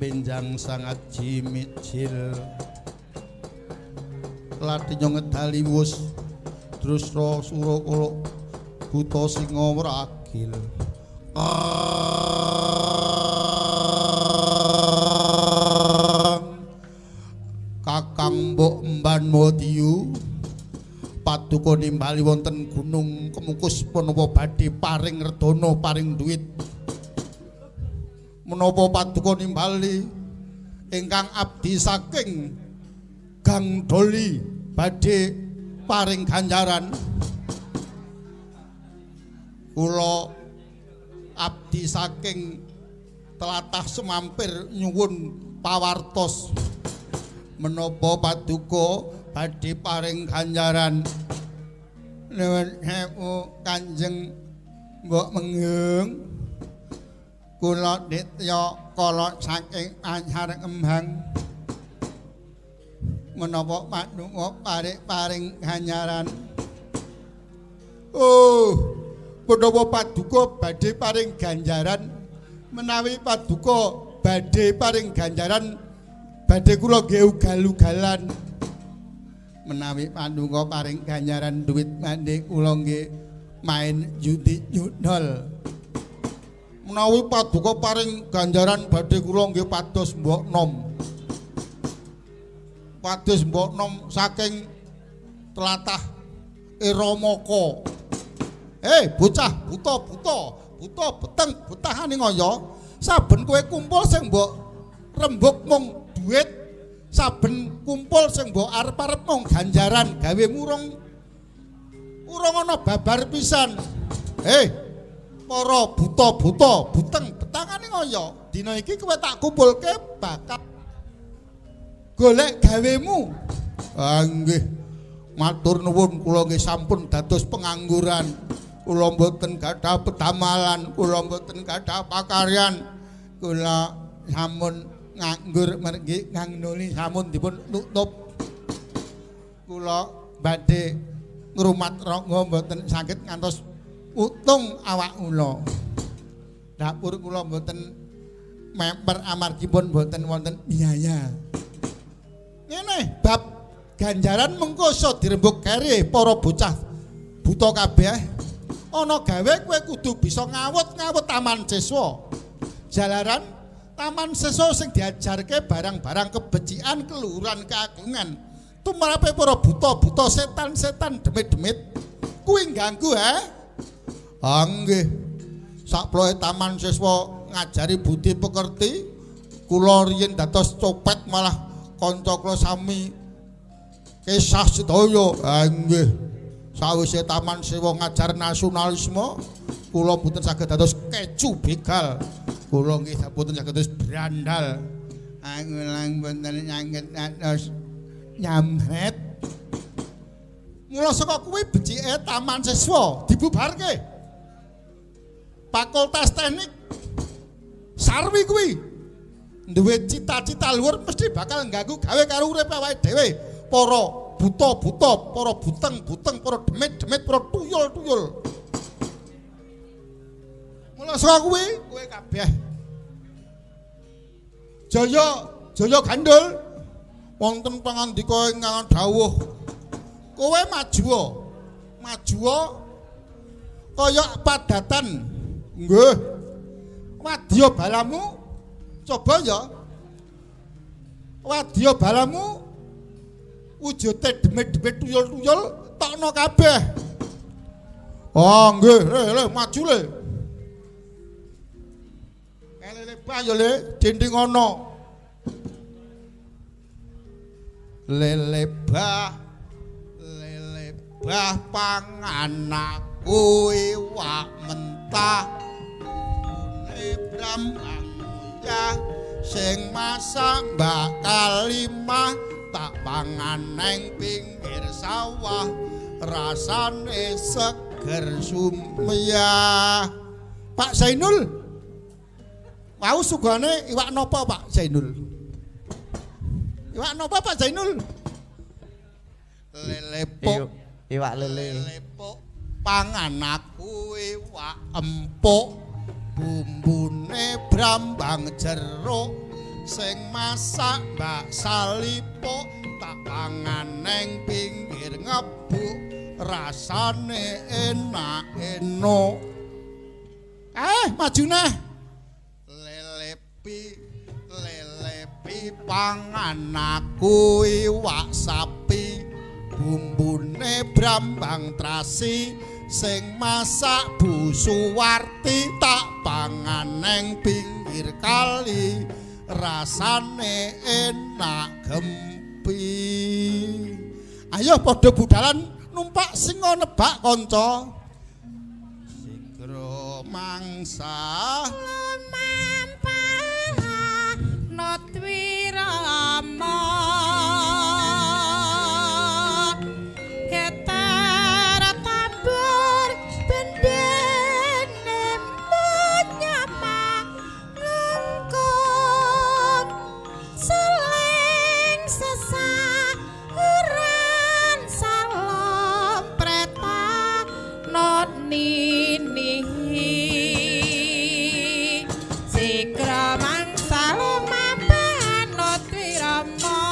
benjang sangat jimicil Ladinyo ngedali wus Drusra Surakala buta singa wragil Kakang Mbok Mban Madiyu paduka nimbali wonten gunung Kemukus menapa badhe paring redana paring duit menapa paduka nimbali ingkang abdi saking Gang Doli badhe paring ganjaran kula abdi saking tlatah Semampir nyuwun pawartos menapa paduka badhe paring ganjaran nuwun sewu Kanjeng Mbok Menggeng kula ditya kala saking anyar Kembang menapa paduka paring ganjaran menapa paduka badhe paring ganjaran menawi paduka badhe paring ganjaran badhe kula nggih ugal-ugalan menawi paduka paring ganjaran duit badhe kula nggih main judi nyudol menawi paduka paring ganjaran badhe kula nggih pados mbok nom saking tlatah Iramaka bocah buta beteng betahane ngoyo saben kowe kumpul sing mbok rembug mung duit saben kumpul sing mbok arep-arep mung ganjaran gawe murung ana babar pisan para buta buteng betangane ngoyo dina iki kowe tak kumpulke bakal golek gawemu nggih matur nuwun kula nggih sampun dados pengangguran kula mboten gadah pedamalan kula mboten gadah pakaryan kula sampun nganggur mergi ngangnuli sampun dipun tutup kula badhe ngrumat rangga mboten saged ngantos utung awak kula dapur kula mboten memper amargi pun mboten wonten biaya ngene bab ganjaran mengko iso dirembug kere para bocah buta kabeh ana gawe kowe kudu bisa ngawut-ngawut taman siswa jalaran taman siswa sing diajarke barang-barang kebecikan keluhuran keagungan tumrape para buta setan-setan demit-demit kuwi ganggu nggih sakploe taman siswa ngajari budi pekerti kula riyen dados copet malah kanca kula sami kisah sedaya nggih sawise taman siswa ngajar nasionalisme kula mboten saged dados kecu begal kula nggih mboten saged dados brandal angulang mboten nyangget dados nyamret mula saka kuwi becike taman siswa dibubarke Fakultas Teknik Sarwi kuwi duwe cita-cita luhur mesti bakal ngganggu gawe karo uripe awake dhewe para buta-buta, para buteng-buteng, para demit-demit, para tuyul-tuyul. Mula saka kuwi kowe kabeh Jaya Gandul wonten pangandika ingkang dawuh kowe maju kaya padatan nggih wadya balamu coba ya wadya balamu wujude demit-demit tuyul-tuyul tokno kabeh nggih le maju le elele bah ya le dinding ana lele bah pangan aku iwak mentah Brambang ya sing masak Mbak Kalimah tak pangan neng pinggir sawah rasane seger sumya Pak Zainul mau sugane iwak napa Pak Zainul iwak napa Pak Zainul lelepok iwak lele lelepok pangan aku iwak empuk bumbune brambang jeruk sing masak Mbak Salipo tak pangan neng pinggir ngebuk rasane enak eno. Maju neh. Lelepi pangan aku iwak sapi bumbune brambang trasi sing masak Bu Suwarti tak pangan neng pinggir kali rasane enak gempi. Ayo padha budalan numpak singa nebak kanca. Sigra mangsa lumampah Notwirama ketar tambur bendene menyama lungkung seling sesahuran salom preta noni Sigra mangsa lumampah Notwirama